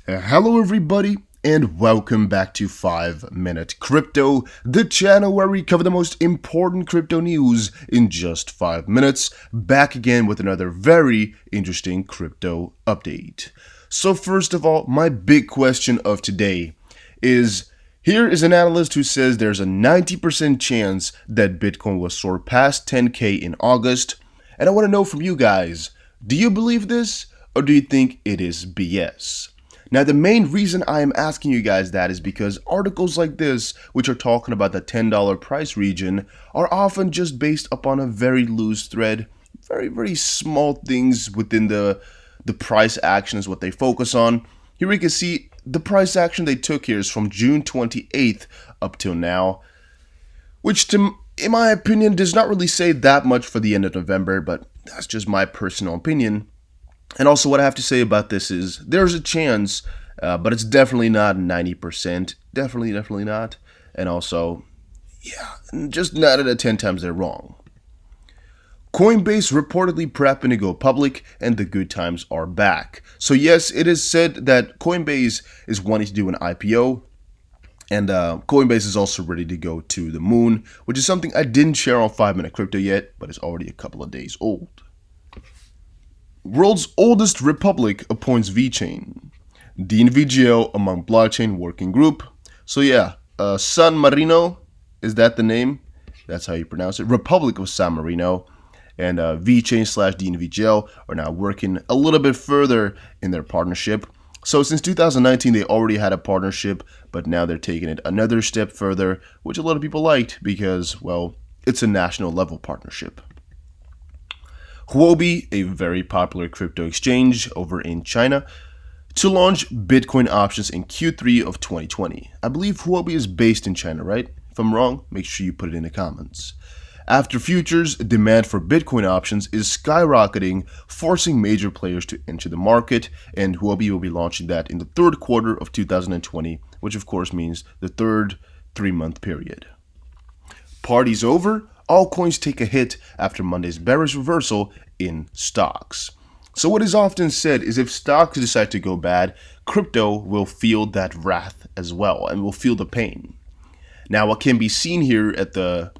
Hello everybody and welcome back to 5 Minute Crypto, the channel where we cover the most important crypto news in just 5 minutes, back again with another very interesting crypto update. So first of all, my big question of today is, here is an analyst who says there's a 90% chance that Bitcoin will soar past 10K in August, and I want to know from you guys, do you believe this or do you think it is BS? Now, the main reason I am asking you guys that is because articles like this, which are talking about the $10 price region, are often just based upon a very loose thread, very small things within the price action is what they focus on. Here we can see the price action they took here is from June 28th up till now, which in my opinion does not really say that much for the end of November, but that's just my personal opinion. And also what I have to say about this is there's a chance, but it's definitely not 90%. Definitely not. And also, just 9 out of 10 times they're wrong. Coinbase reportedly prepping to go public and the good times are back. So yes, it is said that Coinbase is wanting to do an IPO. And Coinbase is also ready to go to the moon, which is something I didn't share on 5 Minute Crypto yet, but it's already a couple of days old. World's oldest republic appoints Vechain. DNVGL among blockchain working group. So yeah, San Marino, is that the name? That's how you pronounce it. Republic of San Marino and Vechain / DNVGL are now working a little bit further in their partnership. So since 2019, they already had a partnership, but now they're taking it another step further, which a lot of people liked because, well, it's a national level partnership. Huobi, a very popular crypto exchange over in China, to launch Bitcoin options in Q3 of 2020. I believe Huobi is based in China, right? If I'm wrong, make sure you put it in the comments. After futures, demand for Bitcoin options is skyrocketing, forcing major players to enter the market, and Huobi will be launching that in the third quarter of 2020, which of course means the third 3-month period. Party's over. All coins take a hit after Monday's bearish reversal in stocks. So what is often said is if stocks decide to go bad, crypto will feel that wrath as well and will feel the pain. Now, what can be seen here at the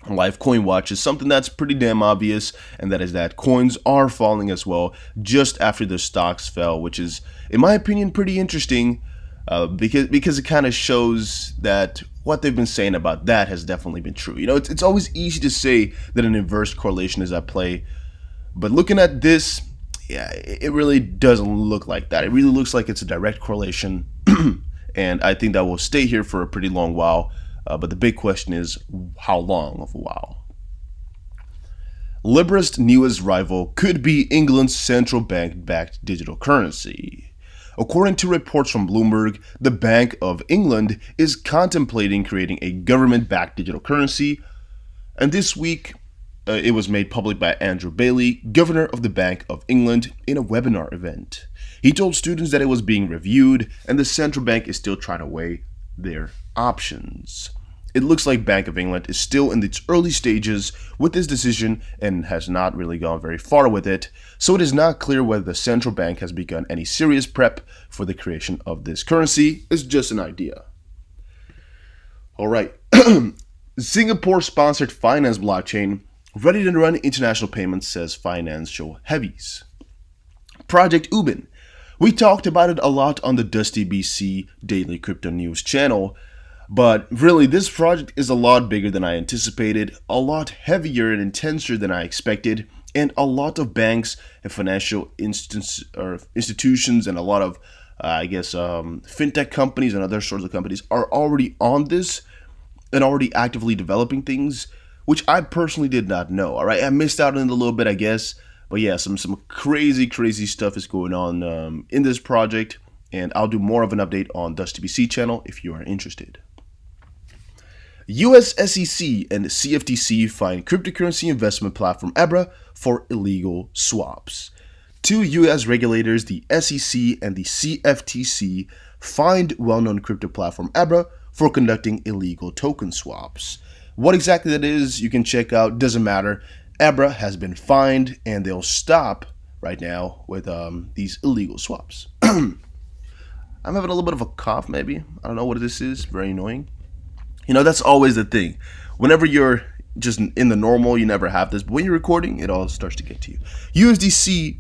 Live Coin Watch is something that's pretty damn obvious, and that is that coins are falling as well just after the stocks fell, which is, in my opinion, pretty interesting because it kind of shows that what they've been saying about that has definitely been true. You know, it's always easy to say that an inverse correlation is at play, but looking at this, it really doesn't look like that. It really looks like it's a direct correlation, and I think that will stay here for a pretty long while. But the big question is, how long of a while? Libra's newest rival could be England's central bank-backed digital currency. According to reports from Bloomberg, the Bank of England is contemplating creating a government-backed digital currency, and this week it was made public by Andrew Bailey, Governor of the Bank of England, in a webinar event. He told students that it was being reviewed and the central bank is still trying to weigh their options. It looks like Bank of England is still in its early stages with this decision and has not really gone very far with it, so it is not clear whether the central bank has begun any serious prep for the creation of this currency. It's just an idea. Alright, Singapore-sponsored finance blockchain ready to run international payments, says financial heavies. Project Ubin. We talked about it a lot on the Dusty BC Daily Crypto News channel, but really this project is a lot bigger than I anticipated, a lot heavier and intenser than I expected, and a lot of banks and financial institutions and a lot of, fintech companies and other sorts of companies are already on this and already actively developing things, which I personally did not know. Alright, I missed out on it a little bit, I guess. But yeah, some crazy stuff is going on in this project, and I'll do more of an update on Dusty BC channel if you are interested. US SEC and CFTC fine cryptocurrency investment platform Abra for illegal swaps. Two US regulators, the SEC and the CFTC, fined well-known crypto platform Abra for conducting illegal token swaps. What exactly that is, you can check out, doesn't matter. Abra has been fined and they'll stop right now with these illegal swaps. I'm having a little bit of a cough, maybe. I don't know what this is. Very annoying. That's always the thing. Whenever you're just in the normal, you never have this. But when you're recording, it all starts to get to you. USDC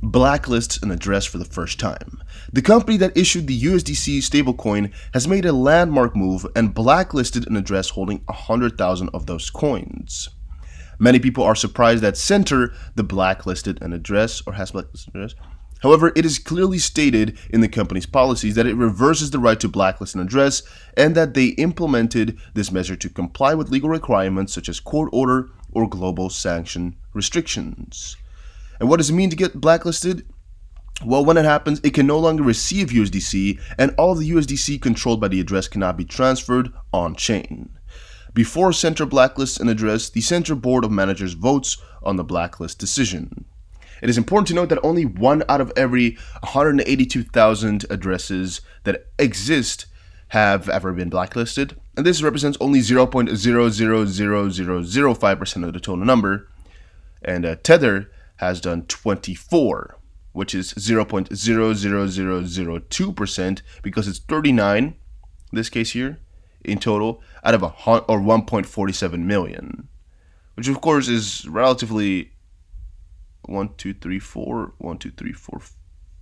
blacklists an address for the first time. The company that issued the USDC stablecoin has made a landmark move and blacklisted an address holding 100,000 of those coins. Many people are surprised that Center, the blacklisted an address, or has blacklisted an address. However, it is clearly stated in the company's policies that it reverses the right to blacklist an address and that they implemented this measure to comply with legal requirements such as court order or global sanction restrictions. And what does it mean to get blacklisted? Well, when it happens, it can no longer receive USDC, and all of the USDC controlled by the address cannot be transferred on-chain. Before Center blacklists an address, the Center Board of Managers votes on the blacklist decision. It is important to note that only 1 out of every 182,000 addresses that exist have ever been blacklisted, and this represents only 0.00005% of the total number, and Tether has done 24, which is 0.00002%, because it's 39, in this case here, in total, out of 1.47 million, which of course is relatively 1, 2, 3, 4, 1, 2, 3, 4,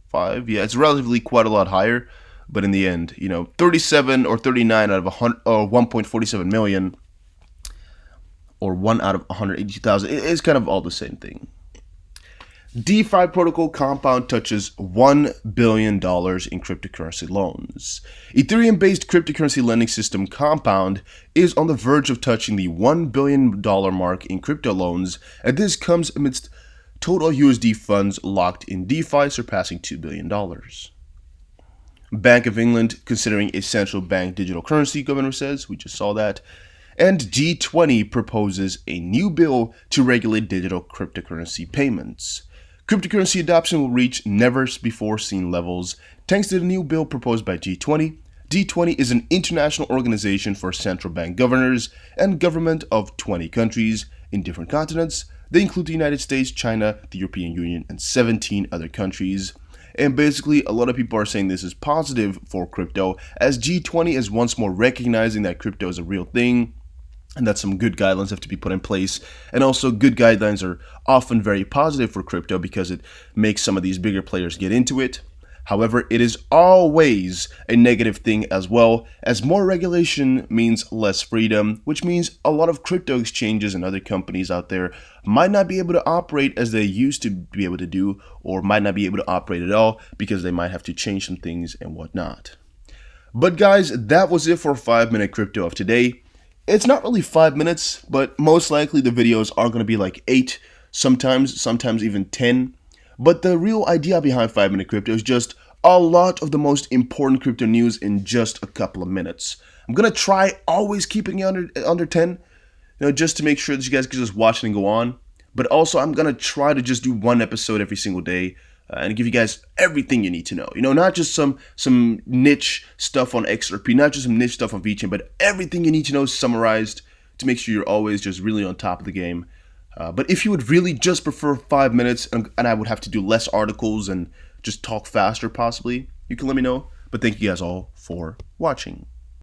5. Yeah, it's relatively quite a lot higher, but in the end, 37 or 39 out of 1.47 million, or 1 out of 182,000, it is kind of all the same thing. DeFi protocol Compound touches $1 billion in cryptocurrency loans. Ethereum-based cryptocurrency lending system Compound is on the verge of touching the $1 billion mark in crypto loans, and this comes amidst total USD funds locked in DeFi surpassing $2 billion. Bank of England considering a central bank digital currency, governor says. We just saw that. And G20 proposes a new bill to regulate digital cryptocurrency payments. Cryptocurrency adoption will reach never-before-seen levels thanks to the new bill proposed by G20. G20 is an international organization for central bank governors and government of 20 countries in different continents. They include the United States, China, the European Union, and 17 other countries. And basically, a lot of people are saying this is positive for crypto, as G20 is once more recognizing that crypto is a real thing, and that some good guidelines have to be put in place. And also, good guidelines are often very positive for crypto because it makes some of these bigger players get into it. However, it is always a negative thing as well, as more regulation means less freedom, which means a lot of crypto exchanges and other companies out there might not be able to operate as they used to be able to do, or might not be able to operate at all because they might have to change some things and whatnot. But guys, that was it for 5-minute crypto of today. It's not really 5 minutes, but most likely the videos are going to be like 8, sometimes even 10. But the real idea behind 5-minute crypto is just a lot of the most important crypto news in just a couple of minutes. I'm going to try always keeping it under 10, just to make sure that you guys can just watch it and go on. But also I'm going to try to just do one episode every single day and give you guys everything you need to know. Not just some niche stuff on XRP, not just some niche stuff on Vechain, but everything you need to know summarized to make sure you're always just really on top of the game. But if you would really just prefer 5 minutes and I would have to do less articles and just talk faster possibly, you can let me know. But thank you guys all for watching.